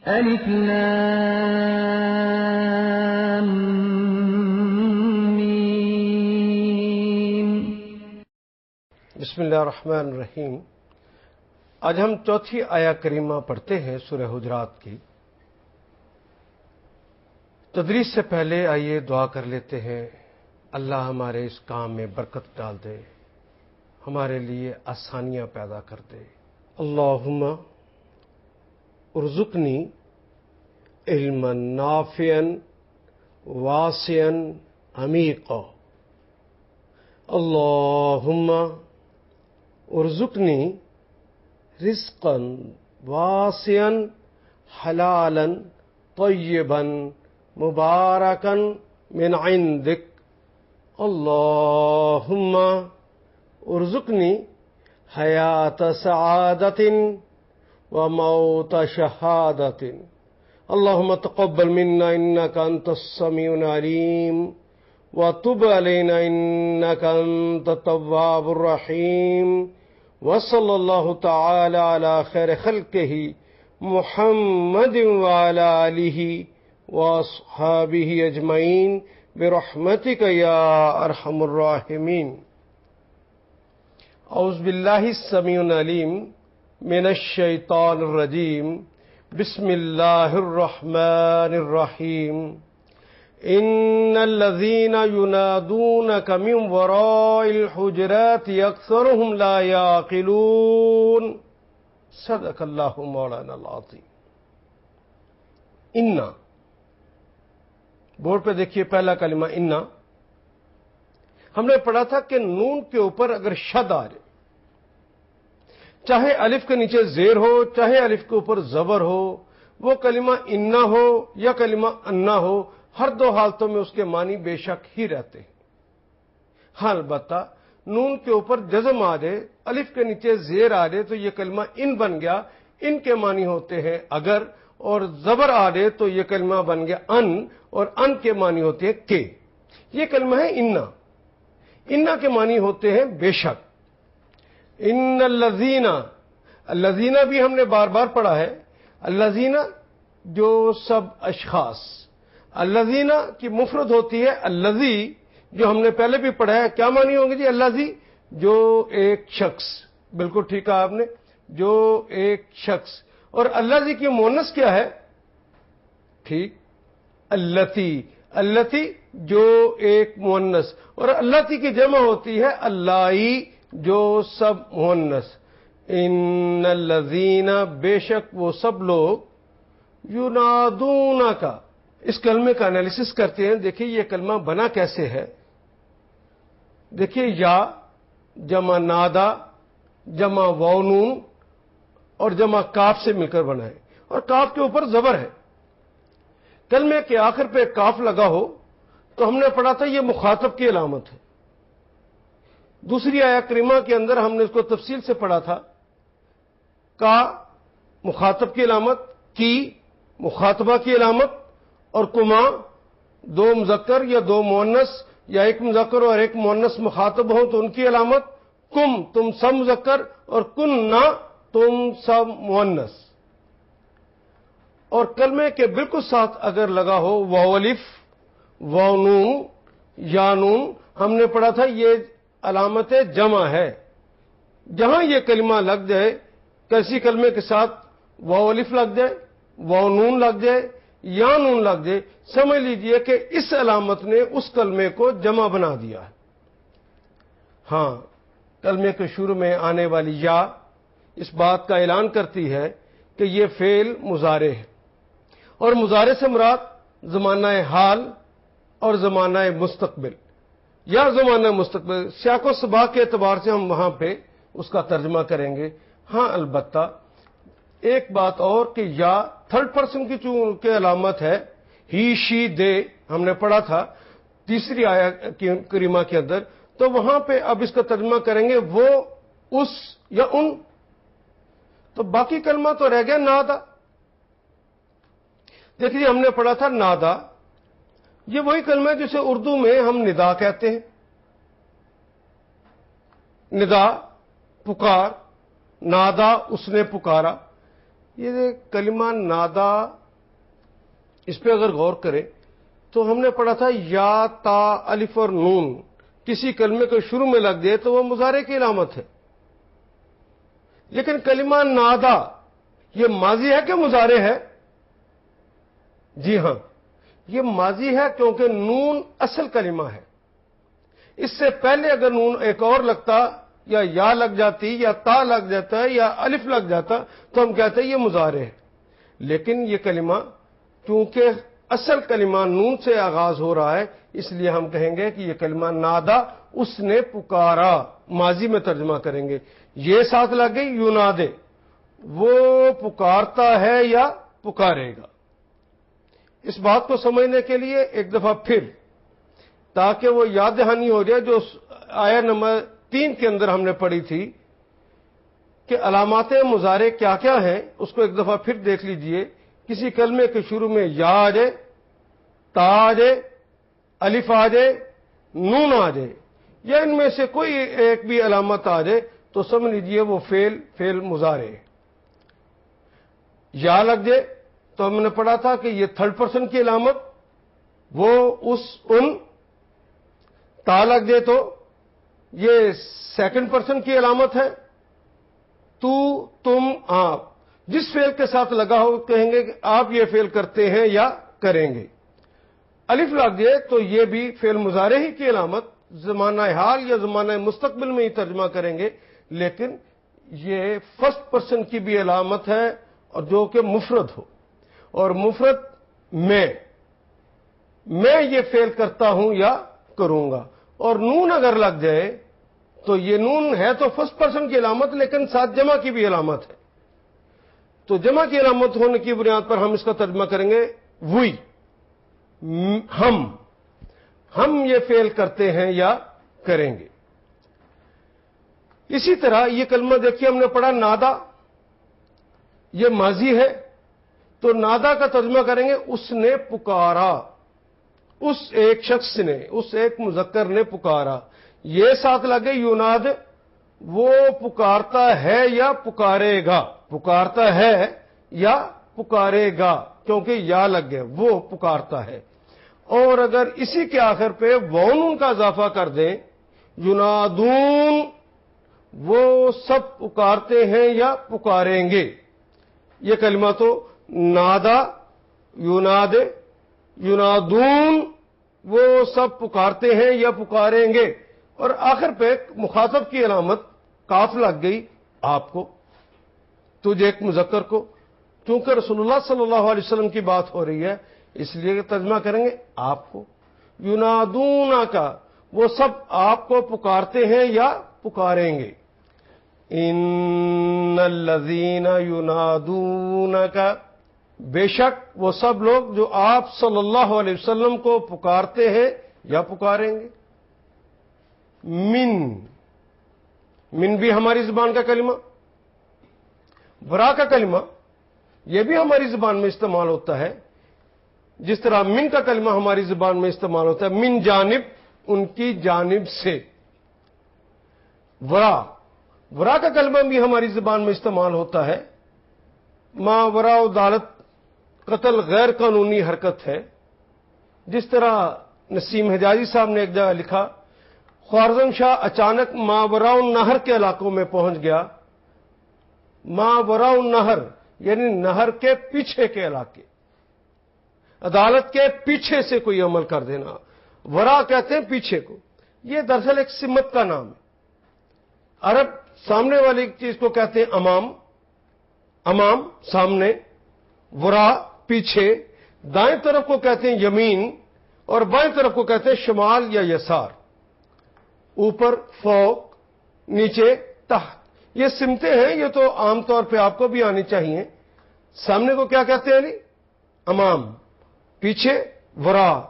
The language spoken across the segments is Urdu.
الف لام میم۔ بسم اللہ الرحمن الرحیم۔ آج ہم چوتھی آیا کریمہ پڑھتے ہیں سورہ حجرات کی۔ تدریس سے پہلے آئیے دعا کر لیتے ہیں، اللہ ہمارے اس کام میں برکت ڈال دے، ہمارے لیے آسانیاں پیدا کر دے۔ اللہم ارزقنی علما نافعا واسعا عمیقا۔ اللہم ارزقنی رزقا واسعا حلالا طیبا مبارکا من عندک۔ اللہم ارزقنی حیات سعادت وموت شہادت۔ اللہم تقبل منا انک انت السمیع العلیم وتب علینا انک انت التواب الرحیم۔ وصلی اللہ تعالی علی خیر خلقہ محمد وعلی آلہ واصحابہ اجمعین برحمتک یا ارحم الراحمین۔ اعوذ باللہ السمیع العلیم من الشیطان الرجیم، بسم اللہ الرحمن الرحیم۔ ان الذین ینادونک من وراء الحجرات اکثرهم لا یعقلون۔ صدق اللہ مولانا العظیم۔ انا، بورڈ پہ دیکھیے پہلا کلمہ انا۔ ہم نے پڑھا تھا کہ نون کے اوپر اگر شد آ جائے، چاہے الف کے نیچے زیر ہو چاہے الف کے اوپر زبر ہو، وہ کلمہ انا ہو یا کلمہ انا ہو، ہر دو حالتوں میں اس کے معنی بے شک ہی رہتے ہیں۔ ہاں البتہ نون کے اوپر جزم آ جائے، الف کے نیچے زیر آ جائے تو یہ کلمہ ان بن گیا، ان کے معنی ہوتے ہیں اگر، اور زبر آ جائے تو یہ کلمہ بن گیا ان، اور ان کے معنی ہوتے ہیں کہ۔ یہ کلمہ ہے انا۔ انا کے معنی ہوتے ہیں بے شک۔ ان الذین، الذین بھی ہم نے بار بار پڑھا ہے۔ الذین جو سب اشخاص، الذین کی مفرد ہوتی ہے الذی، جو ہم نے پہلے بھی پڑھا ہے۔ کیا معنی ہوں گے جی الذی؟ جو ایک شخص، بالکل ٹھیک کہا آپ نے، جو ایک شخص۔ اور الذی کی مؤنث کیا ہے؟ ٹھیک، اللتی، اللتی جو ایک مؤنث، اور اللتی کی جمع ہوتی ہے اللائی جو سب مؤنث۔ ان الذین، بے شک وہ سب لوگ، ینادونک، اس کلمے کا انالیسس کرتے ہیں۔ دیکھیے یہ کلمہ بنا کیسے ہے۔ دیکھیے یا جمع نادا جمع وونون اور جمع کاف سے مل کر بنا ہے، اور کاف کے اوپر زبر ہے۔ کلمے کے آخر پہ کاف لگا ہو تو ہم نے پڑھا تھا یہ مخاطب کی علامت ہے۔ دوسری آیا کریمہ کے اندر ہم نے اس کو تفصیل سے پڑھا تھا۔ کا مخاطب کی علامت، کی مخاطبہ کی علامت، اور کما دو مذکر یا دو مؤنث یا ایک مذکر اور ایک مؤنث مخاطب ہوں تو ان کی علامت، کم تم سب مذکر، اور کننا تم سب مؤنث۔ اور کلمے کے بالکل ساتھ اگر لگا ہو واو الف، واو نون، یا نون، ہم نے پڑھا تھا یہ علامت جمع ہے۔ جہاں یہ کلمہ لگ جائے، کیسی کلمے کے ساتھ واو الف لگ جائے، واو نون لگ جائے، یا نون لگ جائے، سمجھ لیجئے کہ اس علامت نے اس کلمے کو جمع بنا دیا ہے۔ ہاں، کلمے کے شروع میں آنے والی یا اس بات کا اعلان کرتی ہے کہ یہ فعل مضارع ہے، اور مضارع سے مراد زمانہ حال اور زمانہ مستقبل یا زمانہ مستقبل، سیاق و سباق کے اعتبار سے ہم وہاں پہ اس کا ترجمہ کریں گے۔ ہاں البتہ ایک بات اور کہ یا تھرڈ پرسن کی چونکہ علامت ہے، ہی شی دے ہم نے پڑھا تھا تیسری آیا کریمہ کے اندر، تو وہاں پہ اب اس کا ترجمہ کریں گے وہ، اس یا ان۔ تو باقی کلمہ تو رہ گیا نادا۔ دیکھیے ہم نے پڑھا تھا نادا، یہ وہی کلمہ ہے جسے اردو میں ہم ندا کہتے ہیں۔ ندا پکار، نادا اس نے پکارا، یہ کلمہ نادا، اس پہ اگر غور کریں تو ہم نے پڑھا تھا یا تا الف اور نون کسی کلمے کو شروع میں لگ جائے تو وہ مضارع کی علامت ہے. لیکن کلمہ نادا یہ ماضی ہے کہ مضارع ہے؟ جی ہاں، یہ ماضی ہے کیونکہ نون اصل کلمہ ہے. اس سے پہلے اگر نون ایک اور لگتا یا لگ جاتی یا تا لگ جاتا یا الف لگ جاتا تو ہم کہتے ہیں یہ مضارع ہے. لیکن یہ کلمہ کیونکہ اصل کلمہ نون سے آغاز ہو رہا ہے اس لیے ہم کہیں گے کہ یہ کلمہ نادا، اس نے پکارا، ماضی میں ترجمہ کریں گے. یہ ساتھ لگ گئی یونادے، وہ پکارتا ہے یا پکارے گا. اس بات کو سمجھنے کے لیے ایک دفعہ پھر، تاکہ وہ یاد دہانی ہو جائے جو آیت نمبر 3 کے اندر ہم نے پڑھی تھی کہ علامات مضارع کیا کیا ہیں، اس کو ایک دفعہ پھر دیکھ لیجئے. کسی کلمے کے شروع میں یا آ جائے، تا آ جائے، الف آ جائے، نون آ جائے، یا ان میں سے کوئی ایک بھی علامت آ جائے تو سمجھ لیجئے وہ فعل مضارع ہے. یا لگ جائے تو ہم نے پڑھا تھا کہ یہ تھرڈ پرسن کی علامت، وہ ان. تا لگ جائے تو یہ سیکنڈ پرسن کی علامت ہے، تو، تم، آپ. جس فعل کے ساتھ لگا ہو کہیں گے کہ آپ یہ فعل کرتے ہیں یا کریں گے. الف لگ جائے تو یہ بھی فعل مضارع ہی کی علامت، زمانہ حال یا زمانہ مستقبل میں ہی ترجمہ کریں گے، لیکن یہ فرسٹ پرسن کی بھی علامت ہے اور جو کہ مفرد ہو. اور مفرد میں یہ فعل کرتا ہوں یا کروں گا. اور نون اگر لگ جائے تو یہ نون ہے تو فرسٹ پرسن کی علامت لیکن ساتھ جمع کی بھی علامت ہے. تو جمع کی علامت ہونے کی بنیاد پر ہم اس کا ترجمہ کریں گے وہی، ہم یہ فعل کرتے ہیں یا کریں گے. اسی طرح یہ کلمہ دیکھیے ہم نے پڑھا نادا، یہ ماضی ہے تو نادا کا ترجمہ کریں گے اس نے پکارا، اس ایک شخص نے، اس ایک مذکر نے پکارا. یہ ساتھ لگے یوناد، وہ پکارتا ہے یا پکارے گا. پکارتا ہے یا پکارے گا کیونکہ یا لگ گیا، وہ پکارتا ہے. اور اگر اسی کے آخر پہ وون کا اضافہ کر دیں، ینادون، وہ سب پکارتے ہیں یا پکاریں گے. یہ کلمہ تو نادا، یوناد، ینادون، وہ سب پکارتے ہیں یا پکاریں گے. اور آخر پہ مخاطب کی علامت کاف لگ گئی، آپ کو، تجھے ایک مذکر کو. کیونکہ رسول اللہ صلی اللہ علیہ وسلم کی بات ہو رہی ہے اس لیے ترجمہ کریں گے آپ کو. ینادون کا، وہ سب آپ کو پکارتے ہیں یا پکاریں گے. ان الذین ینادون کا، بے شک وہ سب لوگ جو آپ صلی اللہ علیہ وسلم کو پکارتے ہیں یا پکاریں گے. من بھی ہماری زبان کا کلمہ، ورا کا کلمہ یہ بھی ہماری زبان میں استعمال ہوتا ہے. جس طرح من کا کلمہ ہماری زبان میں استعمال ہوتا ہے، من جانب، ان کی جانب سے. ورا کا کلمہ بھی ہماری زبان میں استعمال ہوتا ہے. ما ورا عدالت، قتل غیر قانونی حرکت ہے. جس طرح نسیم حجازی صاحب نے ایک جگہ لکھا، خوارزم شاہ اچانک ماوراء النہر کے علاقوں میں پہنچ گیا. ماوراء النہر یعنی نہر کے پیچھے کے علاقے، عدالت کے پیچھے سے کوئی عمل کر دینا. ورا کہتے ہیں پیچھے کو. یہ دراصل ایک سمت کا نام ہے. عرب سامنے والی چیز کو کہتے ہیں امام سامنے، ورا پیچھے. دائیں طرف کو کہتے ہیں یمین اور بائیں طرف کو کہتے ہیں شمال یا یسار. اوپر فوق، نیچے تحت. یہ سمتیں ہیں، یہ تو عام طور پہ آپ کو بھی آنی چاہیے. سامنے کو کیا کہتے ہیں؟ امام، پیچھے ورا،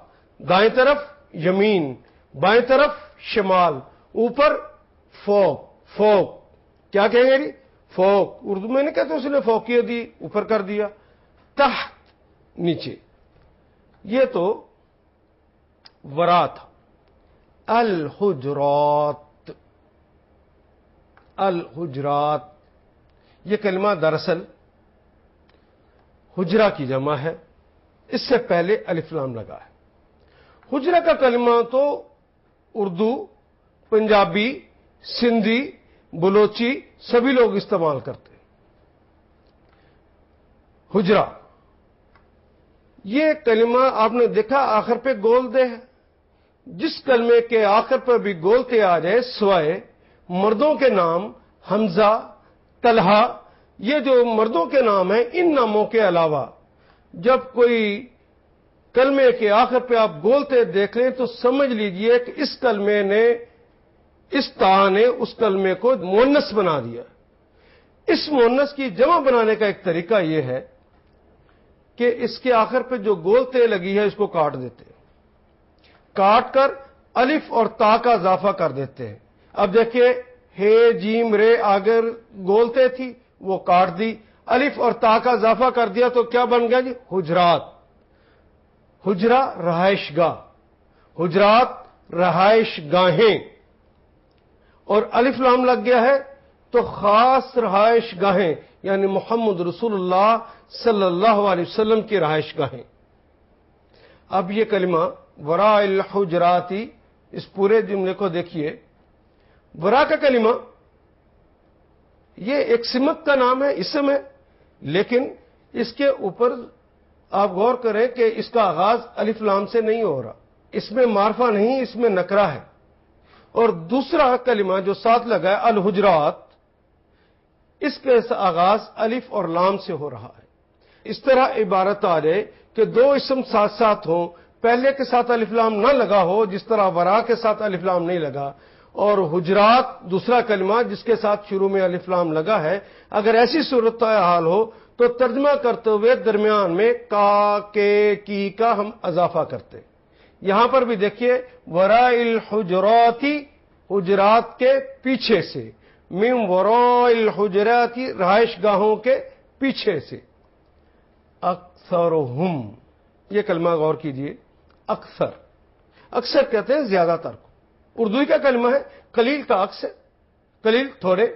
دائیں طرف یمین، بائیں طرف شمال، اوپر فوق. کیا کہیں گے؟ فوق. اردو میں نہیں کہتے اس نے فوقیت دی، اوپر کر دیا. تحت، نیچے. یہ تو ورا تھا. الحجرات یہ کلمہ دراصل حجرہ کی جمع ہے، اس سے پہلے الف لام لگا ہے۔ حجرہ کا کلمہ تو اردو، پنجابی، سندھی، بلوچی سبھی لوگ استعمال کرتے ہیں۔ حجرہ یہ کلمہ آپ نے دیکھا آخر پہ گولتے ہے۔ جس کلمے کے آخر پر بھی گولتے آ جائے سوائے مردوں کے نام حمزہ، طلحہ، یہ جو مردوں کے نام ہیں، ان ناموں کے علاوہ جب کوئی کلمے کے آخر پہ آپ گولتے دیکھ لیں تو سمجھ لیجئے کہ اس کلمے نے، اس تا نے اس کلمے کو مؤنث بنا دیا۔ اس مؤنث کی جمع بنانے کا ایک طریقہ یہ ہے کہ اس کے آخر پہ جو گولتے لگی ہے اس کو کاٹ دیتے ہیں، کاٹ کر الف اور تا کا اضافہ کر دیتے ہیں۔ اب دیکھیے ہے جیم رے آگر گولتے تھی وہ کاٹ دی، الف اور تا کا اضافہ کر دیا تو کیا بن گیا جی؟ حجرات۔ حجرہ رہائش گاہ، حجرات رہائش گاہیں، اور الف لام لگ گیا ہے تو خاص رہائش گاہیں، یعنی محمد رسول اللہ صلی اللہ علیہ وسلم کی رہائش گاہیں۔ اب یہ کلمہ وراء الحجراتی، اس پورے جملے کو دیکھیے، ورا کا کلمہ یہ ایک سمت کا نام ہے، اسم ہے، لیکن اس کے اوپر آپ غور کریں کہ اس کا آغاز الف لام سے نہیں ہو رہا، اس میں معرفہ نہیں، اس میں نکرہ ہے۔ اور دوسرا کلمہ جو ساتھ لگا ہے الحجرات، اس کے آغاز الف اور لام سے ہو رہا ہے۔ اس طرح عبارت آ جائے کہ دو اسم ساتھ ساتھ ہوں، پہلے کے ساتھ الف لام نہ لگا ہو، جس طرح ورا کے ساتھ الف لام نہیں لگا، اور حجرات دوسرا کلمہ جس کے ساتھ شروع میں الف لام لگا ہے، اگر ایسی صورت حال ہو تو ترجمہ کرتے ہوئے درمیان میں کا، کے، کی کا ہم اضافہ کرتے۔ یہاں پر بھی دیکھیے وراء الحجراتی، حجرات کے پیچھے سے، من وراء الحجراتی رہائش گاہوں کے پیچھے سے، اکثرہم، یہ کلمہ غور کیجئے، اکثر، اکثر کہتے ہیں زیادہ تر کو، اردو کا کلمہ ہے، قلیل کا عکس ہے، قلیل تھوڑے،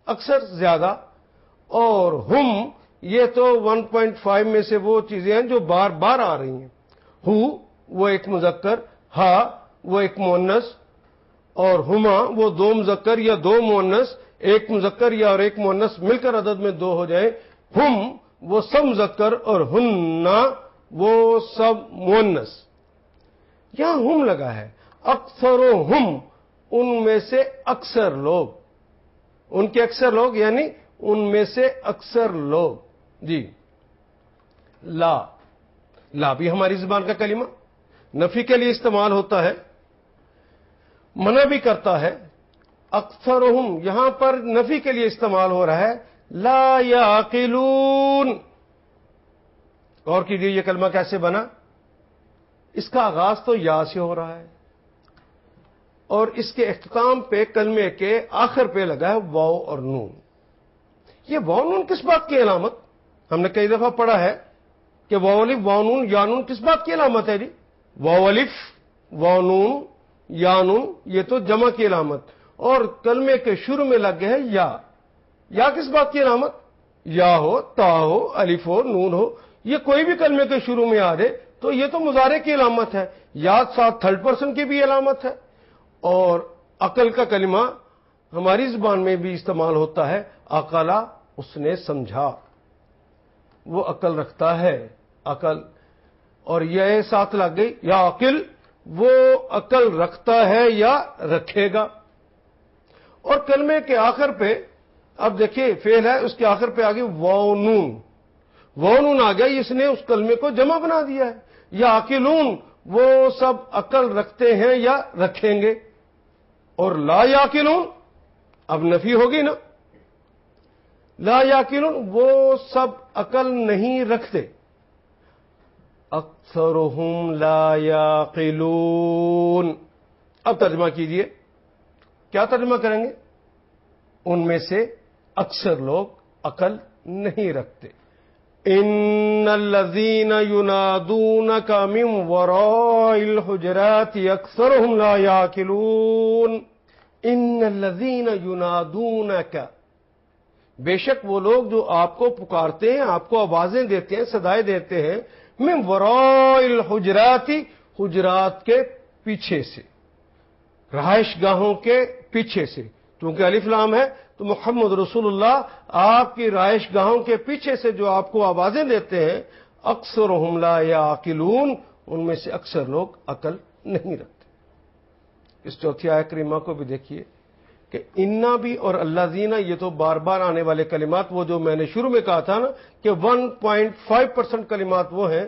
اکثر زیادہ، اور ہم یہ تو 1.5 میں سے وہ چیزیں ہیں جو بار بار آ رہی ہیں۔ ہو وہ ایک مذکر، ہا وہ ایک مؤنث، اور ہما وہ دو مذکر یا دو مؤنث، ایک مذکر یا اور ایک مؤنث مل کر عدد میں دو ہو جائیں۔ ہم وہ سب مذکر اور ہننا وہ سب مؤنث۔ یہاں ہم لگا ہے، اکثرہم، ان میں سے اکثر لوگ، ان کے اکثر لوگ یعنی ان میں سے اکثر لوگ۔ جی لا، لا بھی ہماری زبان کا کلمہ نفی کے لیے استعمال ہوتا ہے، منع بھی کرتا ہے۔ اکثرہم یہاں پر نفی کے لیے استعمال ہو رہا ہے، لا یعقلون۔ غور کیجیے یہ کلمہ کیسے بنا، اس کا آغاز تو یا سے ہو رہا ہے، اور اس کے اختتام پہ کلمے کے آخر پہ لگا ہے واو اور نون۔ یہ واو نون کس بات کی علامت؟ ہم نے کئی دفعہ پڑھا ہے کہ واو الف واو نون یا نون کس بات کی علامت ہے جی؟ واو الف واو نون یا نون یہ تو جمع کی علامت، اور کلمے کے شروع میں لگ گئے ہے یا۔ یا کس بات کی علامت؟ یا ہو، تا ہو، الف ہو، نون ہو، یہ کوئی بھی کلمے کے شروع میں آ جائے تو یہ تو مضارع کی علامت ہے، یا ساتھ تھرڈ پرسن کی بھی علامت ہے۔ اور عقل کا کلمہ ہماری زبان میں بھی استعمال ہوتا ہے، عقلا، اس نے سمجھا، وہ عقل رکھتا ہے، عقل، اور یہ ساتھ لگ گئی یا عقل، وہ عقل رکھتا ہے یا رکھے گا۔ اور کلمے کے آخر پہ اب دیکھیے فعل ہے، اس کے آخر پہ آگے واو نون، واو نون آ گیا، اس نے اس کلمے کو جمع بنا دیا ہے۔ یا عاقلون وہ سب عقل رکھتے ہیں یا رکھیں گے، اور لا یعقلون اب نفی ہوگی نا، لا یعقلون وہ سب عقل نہیں رکھتے۔ اکثرہم لا یعقلون، اب ترجمہ کیجئے، کیا ترجمہ کریں گے؟ ان میں سے اکثر لوگ عقل نہیں رکھتے۔ ان الذين ينادونك من وراء الحجرات اکثرهم لا يعقلون۔ ان الذين ينادونك، بے شک وہ لوگ جو آپ کو پکارتے ہیں، آپ کو آوازیں دیتے ہیں، صدائیں دیتے ہیں، من وراء الحجرات، حجرات کے پیچھے سے، رہائش گاہوں کے پیچھے سے، کیونکہ الف لام ہے تو محمد رسول اللہ آپ کی رہائش گاہوں کے پیچھے سے جو آپ کو آوازیں دیتے ہیں، اکثرهم لا یعقلون، ان میں سے اکثر لوگ عقل نہیں رکھتے۔ اس چوتھی آیت کریمہ کو بھی دیکھیے کہ انا بھی اور الذین، یہ تو بار بار آنے والے کلمات، وہ جو میں نے شروع میں کہا تھا نا کہ 1.5% کلمات وہ ہیں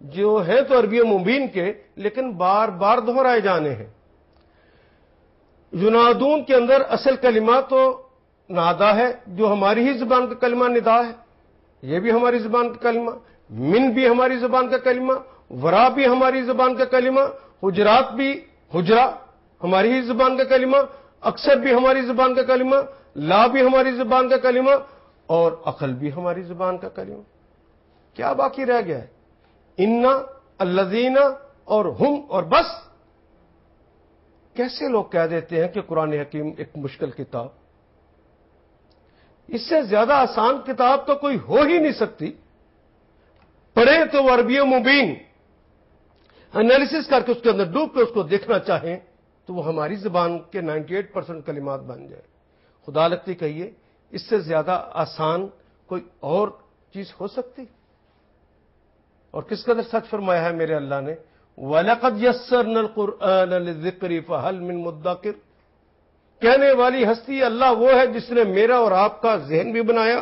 جو ہیں تو عربی مبین کے لیکن بار بار دہرائے جانے ہیں۔ ینادون کے اندر اصل کلمہ تو نادا ہے، جو ہماری ہی زبان کا کلمہ ندا ہے، یہ بھی ہماری زبان کا کلمہ، من بھی ہماری زبان کا کلمہ، ورا بھی ہماری زبان کا کلمہ، حجرات بھی، حجرا ہماری ہی زبان کا کلمہ، اکثر بھی ہماری زبان کا کلمہ، لا بھی ہماری زبان کا کلمہ، اور عقل بھی ہماری زبان کا کلمہ۔ کیا باقی رہ گیا ہے؟ انا، الذین اور ہم اور بس۔ کیسے لوگ کہہ دیتے ہیں کہ قرآن حکیم ایک مشکل کتاب؟ اس سے زیادہ آسان کتاب تو کوئی ہو ہی نہیں سکتی۔ پڑھیں تو وہ عربی مبین، انالیسس کر کے اس کے اندر ڈوب کے اس کو دیکھنا چاہیں تو وہ ہماری زبان کے 98% کلمات بن جائے۔ خدا لگتی کہیے اس سے زیادہ آسان کوئی اور چیز ہو سکتی؟ اور کس قدر سچ فرمایا ہے میرے اللہ نے، وَلَقَدْ يَسَّرْنَا الْقُرْآنَ لِلذِّكْرِ فَهَلْ مِن مُدَّكِرٍ۔ کہنے والی ہستی اللہ وہ ہے جس نے میرا اور آپ کا ذہن بھی بنایا،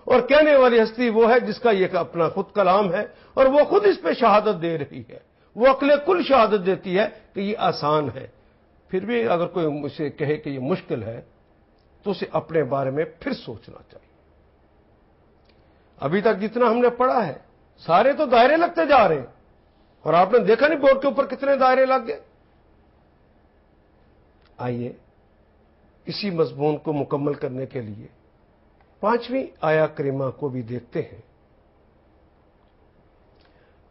اور کہنے والی ہستی وہ ہے جس کا یہ اپنا خود کلام ہے، اور وہ خود اس پہ شہادت دے رہی ہے، وہ عقل کل شہادت دیتی ہے کہ یہ آسان ہے۔ پھر بھی اگر کوئی مجھے کہے کہ یہ مشکل ہے تو اسے اپنے بارے میں پھر سوچنا چاہیے۔ ابھی تک جتنا ہم نے پڑھا ہے سارے تو دائرے لگتے جا رہے ہیں، اور آپ نے دیکھا نہیں بورڈ کے اوپر کتنے دائرے لگ گئے۔ آئیے اسی مضمون کو مکمل کرنے کے لیے 5ویں آیت کریمہ کو بھی دیکھتے ہیں۔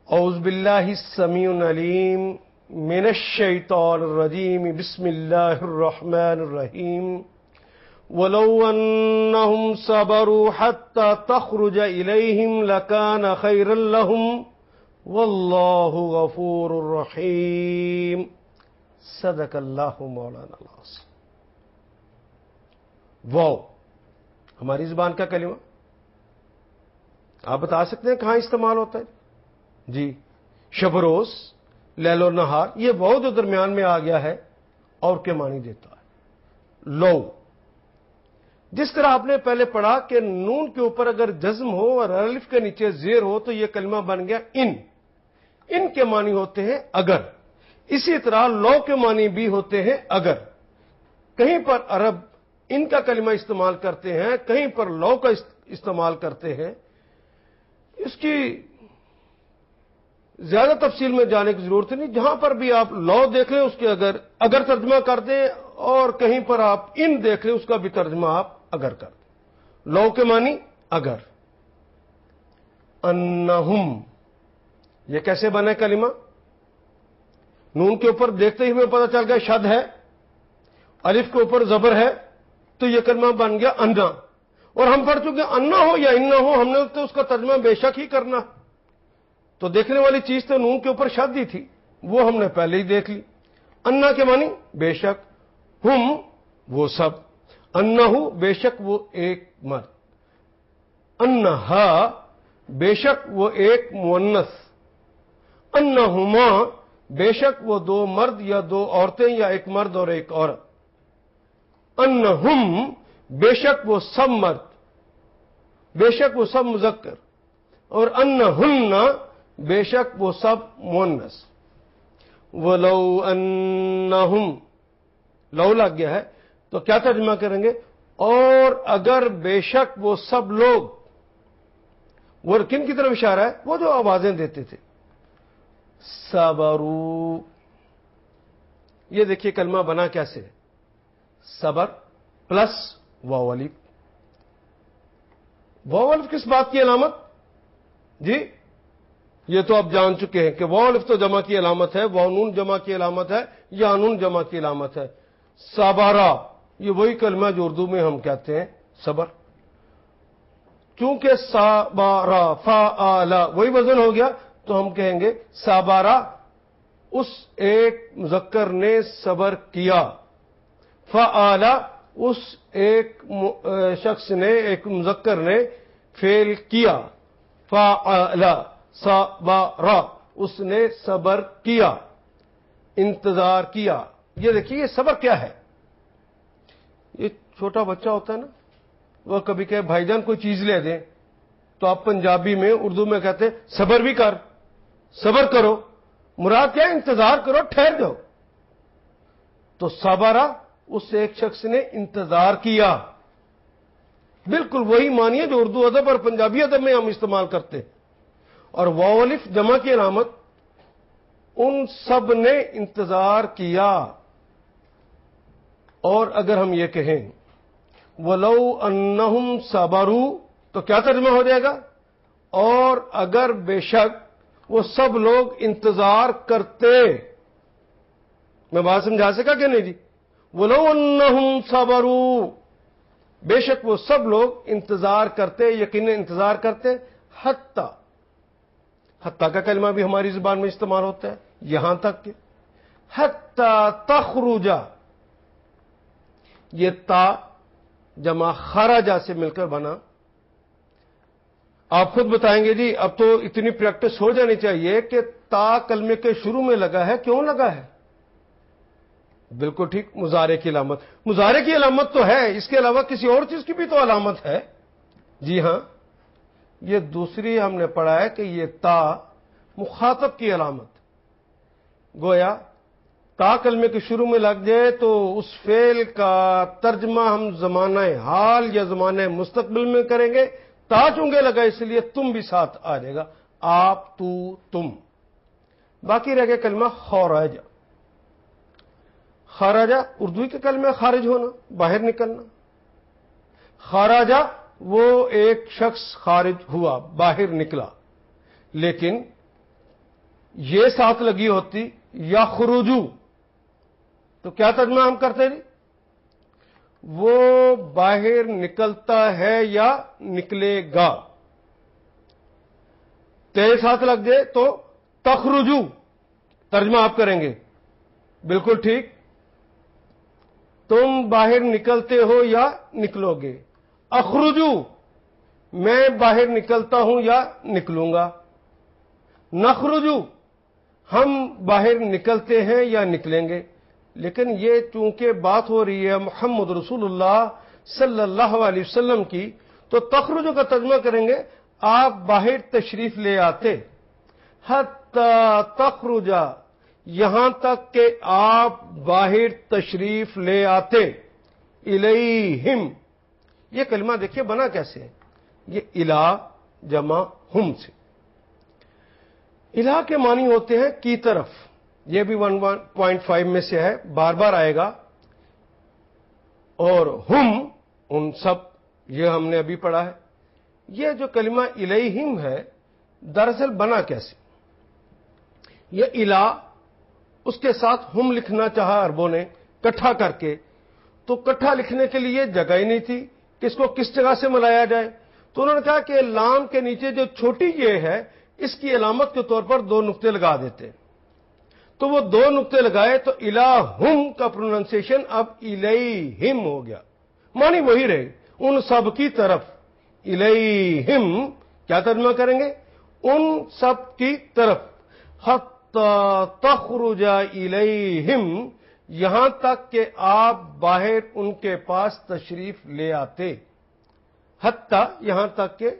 اعوذ باللہ السمیع العلیم من الشیطان الرجیم، بسم اللہ الرحمن الرحیم۔ وَلَوْ أَنَّهُمْ صَبَرُوا حَتَّى تَخْرُجَ إِلَيْهِمْ لَكَانَ خَيْرًا لَهُمْ وَاللَّهُ غَفُورٌ رَحِيمٌ۔ صدق اللہ مولانا العظیم۔ واو ہماری زبان کا کلمہ، آپ بتا سکتے ہیں کہاں استعمال ہوتا ہے؟ جی، شب و روز، لیل و نہار، یہ واو جو درمیان میں آ گیا ہے اور کے معنی دیتا ہے لو۔ جس طرح آپ نے پہلے پڑھا کہ نون کے اوپر اگر جزم ہو اور الف کے نیچے زیر ہو تو یہ کلمہ بن گیا ان کے معنی ہوتے ہیں اگر۔ اسی طرح لو کے معنی بھی ہوتے ہیں اگر۔ کہیں پر عرب ان کا کلمہ استعمال کرتے ہیں، کہیں پر لو کا استعمال کرتے ہیں۔ اس کی زیادہ تفصیل میں جانے کی ضرورت نہیں، جہاں پر بھی آپ لو دیکھ لیں اس کے اگر ترجمہ کر دیں، اور کہیں پر آپ ان دیکھ لیں اس کا بھی ترجمہ آپ اگر کر دیں۔ لو کے معنی اگر۔ انہم، یہ کیسے بنا کلمہ؟ نون کے اوپر دیکھتے ہی ہمیں پتہ چل گیا شد ہے، الف کے اوپر زبر ہے، تو یہ کلمہ بن گیا انا۔ اور ہم پڑھ چکے انا ہو یا انا ہو، ہم نے تو اس کا ترجمہ بے شک ہی کرنا، تو دیکھنے والی چیز تو نون کے اوپر شد ہی تھی، وہ ہم نے پہلے ہی دیکھ لی۔ انا کے معنی بے شک، ہم وہ سب، انہو بے شک وہ ایک مرد، انہا بے شک وہ ایک مؤنث، انہما بے شک وہ دو مرد یا دو عورتیں یا ایک مرد اور ایک عورت، انہم بے شک وہ سب مرد، بے شک وہ سب مذکر، اور انہن بے شک وہ سب مؤنث۔ وَلَوْ أَنَّهُمْ، لو لگ گیا ہے تو کیا ترجمہ کریں گے؟ اور اگر بے شک وہ سب لوگ، وہ کن کی طرف اشارہ ہے؟ وہ جو آوازیں دیتے تھے، صبروا۔ یہ دیکھیے کلمہ بنا کیسے ہے؟ صبر پلس واو الف۔ واو الف کس بات کی علامت؟ جی یہ تو آپ جان چکے ہیں کہ واو الف تو جمع کی علامت ہے، واو نون جمع کی علامت ہے، یا نون جمع کی علامت ہے۔ صبرا یہ وہی کلمہ جو اردو میں ہم کہتے ہیں صبر، چونکہ صبر فعل وہی وزن ہو گیا تو ہم کہیں گے صبر، اس ایک مذکر نے صبر کیا، فعل اس ایک شخص نے، ایک مذکر نے فعل کیا، فعل صبر اس نے صبر کیا، انتظار کیا۔ یہ دیکھیے یہ صبر کیا ہے؟ یہ چھوٹا بچہ ہوتا ہے نا، وہ کبھی کہ بھائی جان کوئی چیز لے دیں تو آپ پنجابی میں اردو میں کہتے ہیں صبر بھی کر، صبر کرو، مراد کیا ہے؟ انتظار کرو، ٹھہر جاؤ۔ تو صبر اس ایک شخص نے انتظار کیا، بالکل وہی معنی ہے جو اردو ادب اور پنجابی ادب میں ہم استعمال کرتے ہیں۔ اور واو الف جمع کی علامت، ان سب نے انتظار کیا۔ اور اگر ہم یہ کہیں وَلَوْ أَنَّهُمْ صَبَرُوا تو کیا ترجمہ ہو جائے گا؟ اور اگر بے شک وہ سب لوگ انتظار کرتے۔ میں بات سمجھا سکا کہ نہیں جی؟ وَلَوْ أَنَّهُمْ صَبَرُوا، بے شک وہ سب لوگ انتظار کرتے، یقیناً انتظار کرتے، حتیٰ کا کلمہ بھی ہماری زبان میں استعمال ہوتا ہے، یہاں تک کہ حتیٰ تخرج، یہ تا جمع خرجہ سے مل کر بنا۔ آپ خود بتائیں گے جی اب تو اتنی پریکٹس ہو جانی چاہیے کہ تا کلمے کے شروع میں لگا ہے، کیوں لگا ہے؟ بالکل ٹھیک، مضارع کی علامت۔ مضارع کی علامت تو ہے، اس کے علاوہ کسی اور چیز کی بھی تو علامت ہے۔ جی ہاں، یہ دوسری ہم نے پڑھا ہے کہ یہ تا مخاطب کی علامت، گویا تا کلمے کے شروع میں لگ جائے تو اس فعل کا ترجمہ ہم زمانہ حال یا زمانہ مستقبل میں کریں گے۔ تا چونکہ لگا اس لیے تم بھی ساتھ آ جائے گا، آپ، تو، تم۔ باقی رہ گیا کلمہ خرج۔ خرجہ اردو کے کلمہ خارج ہونا، باہر نکلنا۔ خرجہ وہ ایک شخص خارج ہوا، باہر نکلا، لیکن یہ ساتھ لگی ہوتی یا خروجو تو کیا ترجمہ ہم کرتے جی؟ وہ باہر نکلتا ہے یا نکلے گا۔ تے ساتھ لگ جائے تو تخرجو ترجمہ آپ کریں گے، بالکل ٹھیک، تم باہر نکلتے ہو یا نکلو گے۔ اخرجو میں باہر نکلتا ہوں یا نکلوں گا۔ نخرجو ہم باہر نکلتے ہیں یا نکلیں گے۔ لیکن یہ چونکہ بات ہو رہی ہے محمد رسول اللہ صلی اللہ علیہ وسلم کی، تو تخرجو کا ترجمہ کریں گے آپ باہر تشریف لے آتے، حتی تخرجا یہاں تک کہ آپ باہر تشریف لے آتے، الیہم۔ یہ کلمہ دیکھیے بنا کیسے ہے، یہ الہ جمع ہم سے۔ الہ کے معنی ہوتے ہیں کی طرف، یہ بھی 1.5 میں سے ہے، بار بار آئے گا۔ اور ہم ان سب، یہ ہم نے ابھی پڑھا ہے۔ یہ جو کلمہ الیہم ہے دراصل بنا کیسے؟ یہ الہ اس کے ساتھ ہم لکھنا چاہا عربوں نے کٹھا کر کے، تو کٹھا لکھنے کے لیے جگہ ہی نہیں تھی کہ اس کو کس جگہ سے ملایا جائے، تو انہوں نے کہا کہ لام کے نیچے جو چھوٹی یہ ہے اس کی علامت کے طور پر 2 نقطے لگا دیتے، تو وہ 2 نقطے لگائے تو الہم کا پروننسیشن اب الیہم ہو گیا، معنی وہی رہے، ان سب کی طرف۔ الیہم کیا ترجمہ کریں گے؟ ان سب کی طرف۔ حتی تخرج الیہم یہاں تک کہ آپ باہر ان کے پاس تشریف لے آتے، حتی یہاں تک کہ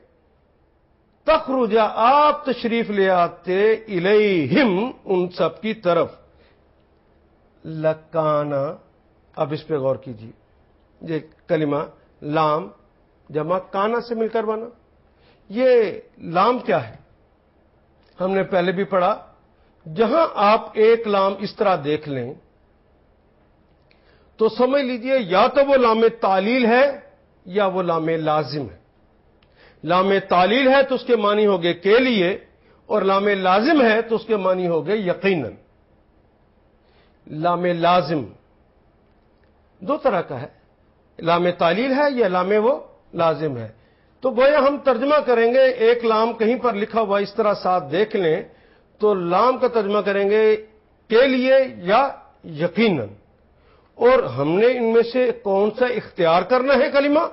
تخرج آپ تشریف لے آتے، الیہم ان سب کی طرف۔ لکانا، اب اس پہ غور کیجیے، یہ کلمہ لام جمع کانا سے مل کر بنا۔ یہ لام کیا ہے؟ ہم نے پہلے بھی پڑھا، جہاں آپ ایک لام اس طرح دیکھ لیں تو سمجھ لیجئے یا تو وہ لام تعلیل ہے یا وہ لام لازم ہے۔ لام تعلیل ہے تو اس کے معنی ہو گئے کے لیے، اور لام لازم ہے تو اس کے معنی ہو گئے یقیناً۔ لام لازم 2 طرح کا ہے، لام تعلیل ہے یا لام وہ لازم ہے۔ تو گویا ہم ترجمہ کریں گے، ایک لام کہیں پر لکھا ہوا اس طرح ساتھ دیکھ لیں تو لام کا ترجمہ کریں گے کے لیے یا یقیناً، اور ہم نے ان میں سے کون سا اختیار کرنا ہے کلمہ؟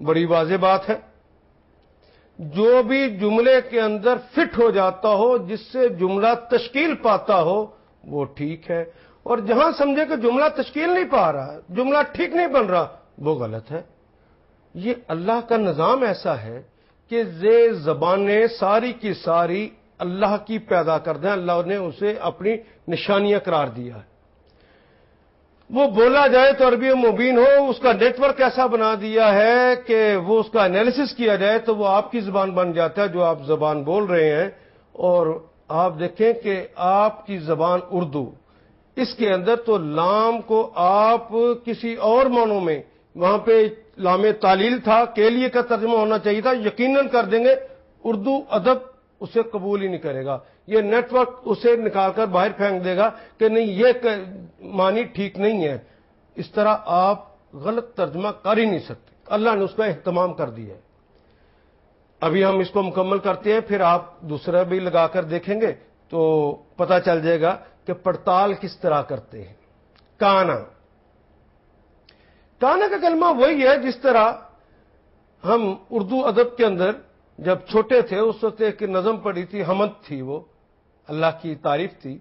بڑی واضح بات ہے، جو بھی جملے کے اندر فٹ ہو جاتا ہو، جس سے جملہ تشکیل پاتا ہو وہ ٹھیک ہے، اور جہاں سمجھے کہ جملہ تشکیل نہیں پا رہا، جملہ ٹھیک نہیں بن رہا، وہ غلط ہے۔ یہ اللہ کا نظام ایسا ہے کہ یہ زبانیں ساری کی ساری اللہ کی پیدا کر دیں، اللہ نے اسے اپنی نشانیاں قرار دیا ہے۔ وہ بولا جائے تو عربی مبین ہو، اس کا نیٹ ورک ایسا بنا دیا ہے کہ وہ اس کا انالیسس کیا جائے تو وہ آپ کی زبان بن جاتا ہے جو آپ زبان بول رہے ہیں۔ اور آپ دیکھیں کہ آپ کی زبان اردو، اس کے اندر تو لام کو آپ کسی اور معنوں میں، وہاں پہ لام تعلیل تھا، کے لیے کا ترجمہ ہونا چاہیے تھا، یقیناً کر دیں گے، اردو ادب اسے قبول ہی نہیں کرے گا، یہ نیٹ ورک اسے نکال کر باہر پھینک دے گا کہ نہیں یہ معنی ٹھیک نہیں ہے۔ اس طرح آپ غلط ترجمہ کر ہی نہیں سکتے، اللہ نے اس کا اہتمام کر دیا ہے۔ ابھی ہم اس کو مکمل کرتے ہیں، پھر آپ دوسرا بھی لگا کر دیکھیں گے تو پتہ چل جائے گا کہ پڑتال کس طرح کرتے ہیں۔ کانا، کانا کا کلمہ وہی ہے جس طرح ہم اردو ادب کے اندر جب چھوٹے تھے اس وقت ایک نظم پڑھی تھی، حمد تھی، وہ اللہ کی تعریف تھی،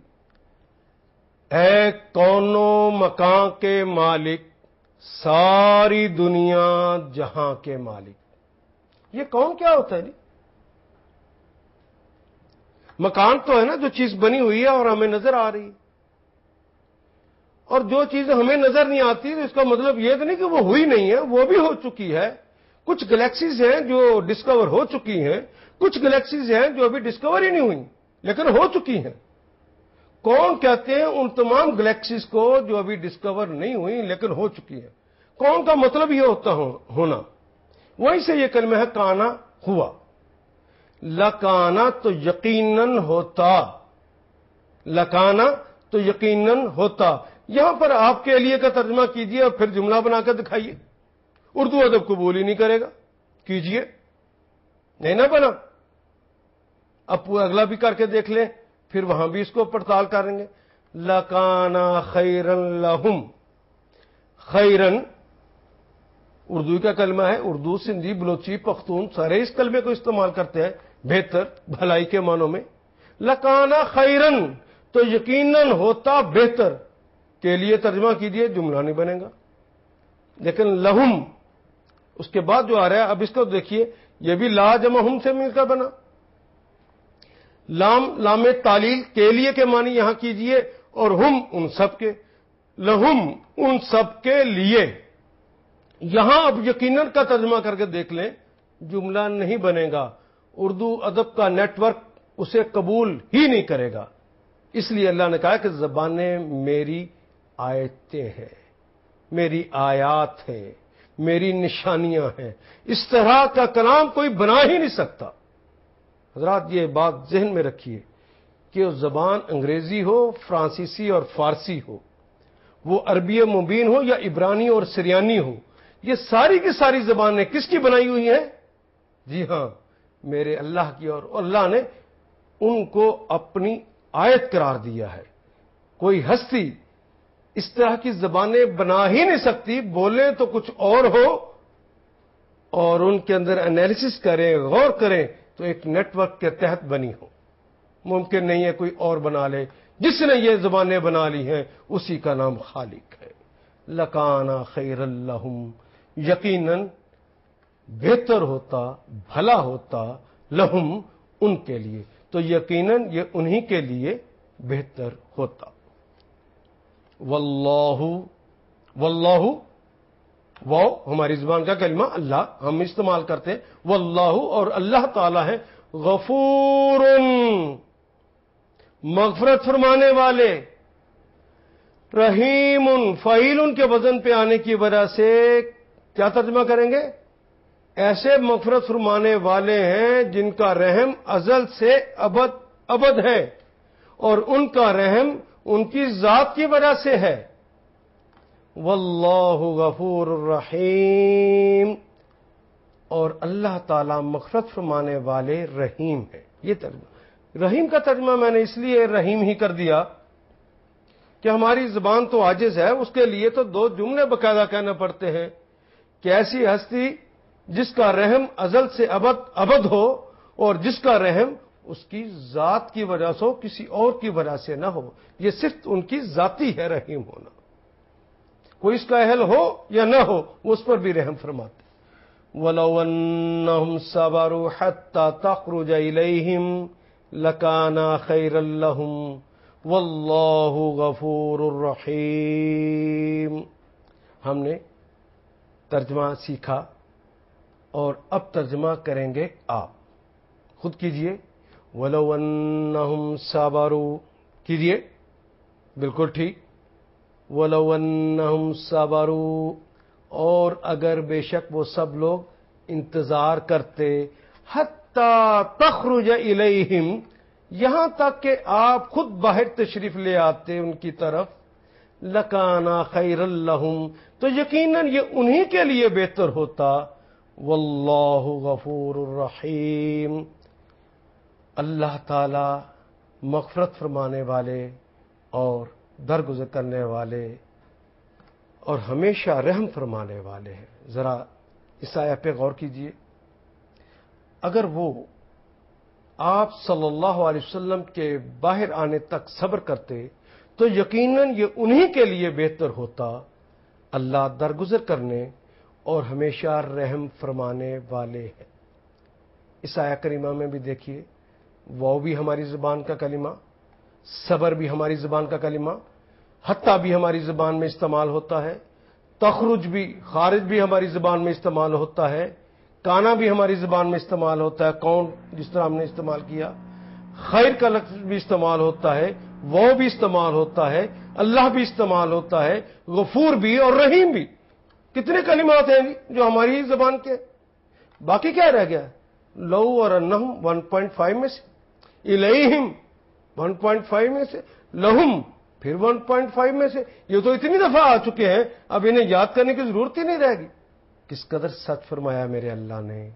اے کون و مکان کے مالک، ساری دنیا جہاں کے مالک۔ یہ کون کیا ہوتا ہے جی؟ مکان تو ہے نا، جو چیز بنی ہوئی ہے اور ہمیں نظر آ رہی ہے، اور جو چیز ہمیں نظر نہیں آتی تو اس کا مطلب یہ تو نہیں کہ وہ ہوئی نہیں ہے، وہ بھی ہو چکی ہے۔ کچھ گلیکسیز ہیں جو ڈسکور ہو چکی ہیں، کچھ گلیکسیز ہیں جو ابھی ڈسکور ہی نہیں ہوئی لیکن ہو چکی ہیں۔ کون کہتے ہیں ان تمام گلیکسیز کو جو ابھی ڈسکور نہیں ہوئی لیکن ہو چکی ہیں؟ کون کا مطلب یہ ہوتا ہونا، وہیں سے یہ کلمہ ہے کانا ہوا۔ لکانا تو یقیناً ہوتا، لکانا تو یقیناً ہوتا۔ یہاں پر آپ کے لیے کا ترجمہ کیجئے اور پھر جملہ بنا کر دکھائیے، اردو ادب قبول ہی نہیں کرے گا، کیجئے، نہیں نہ بنا۔ اب اگلا بھی کر کے دیکھ لیں، پھر وہاں بھی اس کو پڑتال کریں گے۔ لکانا خیرن لہم، خیرن اردو کا کلمہ ہے، اردو، سندھی، بلوچی، پختون سارے اس کلمے کو استعمال کرتے ہیں، بہتر، بھلائی کے معنوں میں۔ لکانا خیرن تو یقیناً ہوتا بہتر، کے لیے ترجمہ کیجئے، جملہ نہیں بنے گا۔ لیکن لہم اس کے بعد جو آ رہا ہے، اب اس کو دیکھیے، یہ بھی لا جمع ہم سے مل کر بنا۔ لام تعلیل، کے لیے کے معنی یہاں کیجئے، اور ہم ان سب کے، لہم ان سب کے لیے۔ یہاں اب یقیناً کا ترجمہ کر کے دیکھ لیں، جملہ نہیں بنے گا، اردو ادب کا نیٹ ورک اسے قبول ہی نہیں کرے گا۔ اس لیے اللہ نے کہا کہ زبانیں میری آیتیں ہیں، میری آیات ہیں، میری نشانیاں ہیں، اس طرح کا کلام کوئی بنا ہی نہیں سکتا۔ حضرات یہ بات ذہن میں رکھیے کہ وہ زبان انگریزی ہو، فرانسیسی اور فارسی ہو، وہ عربی مبین ہو یا عبرانی اور سریانی ہو، یہ ساری کی ساری زبانیں کس کی بنائی ہوئی ہیں؟ جی ہاں، میرے اللہ کی، اور اللہ نے ان کو اپنی آیت قرار دیا ہے۔ کوئی ہستی اس طرح کی زبانیں بنا ہی نہیں سکتی، بولیں تو کچھ اور ہو اور ان کے اندر انالیسس کریں، غور کریں تو ایک نیٹ ورک کے تحت بنی ہو۔ ممکن نہیں ہے کوئی اور بنا لے، جس نے یہ زبانیں بنا لی ہیں اسی کا نام خالق ہے۔ لکانا خیر لہم، یقیناً بہتر ہوتا، بھلا ہوتا، لہم ان کے لیے، تو یقیناً یہ انہی کے لیے بہتر ہوتا۔ واللہ، واللہ وہ ہماری زبان کا کلمہ اللہ ہم استعمال کرتے ہیں، واللہ اور اللہ تعالی ہے، غفور مغفرت فرمانے والے، رحیم فعیل کے وزن پہ آنے کی وجہ سے کیا ترجمہ کریں گے؟ ایسے مغفرت فرمانے والے ہیں جن کا رحم ازل سے ابد ہے، اور ان کا رحم ان کی ذات کی وجہ سے ہے۔ واللہ غفور الرحیم، اور اللہ تعالیٰ مغفرت فرمانے والے رحیم ہے. یہ ترجمہ. رحیم کا ترجمہ میں نے اس لیے رحیم ہی کر دیا کہ ہماری زبان تو عاجز ہے، اس کے لیے تو 2 جملے باقاعدہ کہنا پڑتے ہیں کہ ایسی ہستی جس کا رحم ازل سے ابد ہو اور جس کا رحم اس کی ذات کی وجہ سے ہو، کسی اور کی وجہ سے نہ ہو. یہ صرف ان کی ذاتی ہے رحیم ہونا. کوئی اس کا اہل ہو یا نہ ہو وہ اس پر بھی رحم فرماتے. وَلَوْ أَنَّهُمْ صَبَرُوا حَتَّى تَخْرُجَ إِلَيْهِمْ لَكَانَ خَيْرًا لَّهُمْ وَاللَّهُ غَفُورٌ رَّحِيمٌ. ہم نے ترجمہ سیکھا اور اب ترجمہ کریں گے آپ. خود کیجئے. وَلَوْ أَنَّهُمْ صَبَرُوا کیجئے. بالکل ٹھیک. وَلَوْ أَنَّهُمْ صَبَرُوا اور اگر بے شک وہ سب لوگ انتظار کرتے حَتَّى تَخْرُجَ إِلَيْهِمْ یہاں تک کہ آپ خود باہر تشریف لے آتے ان کی طرف لَكَانَ خَيْرًا لَّهُمْ تو یقیناً یہ انہی کے لیے بہتر ہوتا. وَاللَّهُ غَفُورٌ رَّحِيمٌ اللہ تعالی مغفرت فرمانے والے اور درگزر کرنے والے اور ہمیشہ رحم فرمانے والے ہیں. ذرا اس آیت پہ غور کیجئے. اگر وہ آپ صلی اللہ علیہ وسلم کے باہر آنے تک صبر کرتے تو یقیناً یہ انہی کے لیے بہتر ہوتا. اللہ درگزر کرنے اور ہمیشہ رحم فرمانے والے ہیں. اس آیت کریمہ میں بھی دیکھیے، وہ بھی ہماری زبان کا کلمہ، صبر بھی ہماری زبان کا کلمہ، حتیٰ بھی ہماری زبان میں استعمال ہوتا ہے، تخرج بھی خارج بھی ہماری زبان میں استعمال ہوتا ہے، کانا بھی ہماری زبان میں استعمال ہوتا ہے، کون جس طرح ہم نے استعمال کیا، خیر کا لفظ بھی استعمال ہوتا ہے، وہ بھی استعمال ہوتا ہے، اللہ بھی استعمال ہوتا ہے، غفور بھی اور رحیم بھی. کتنے کلمات ہیں جو ہماری زبان کے. باقی کیا رہ گیا؟ لو اور انہم 1.5 میں سے، الیہم 1.5 میں سے، لہم پھر 1.5 میں سے. یہ تو اتنی دفعہ آ چکے ہیں اب انہیں یاد کرنے کی ضرورت ہی نہیں رہے گی. کس قدر سچ فرمایا میرے اللہ نے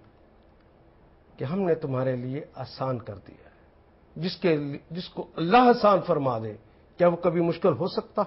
کہ ہم نے تمہارے لیے آسان کر دیا ہے. جس کو اللہ آسان فرما دے کیا وہ کبھی مشکل ہو سکتا؟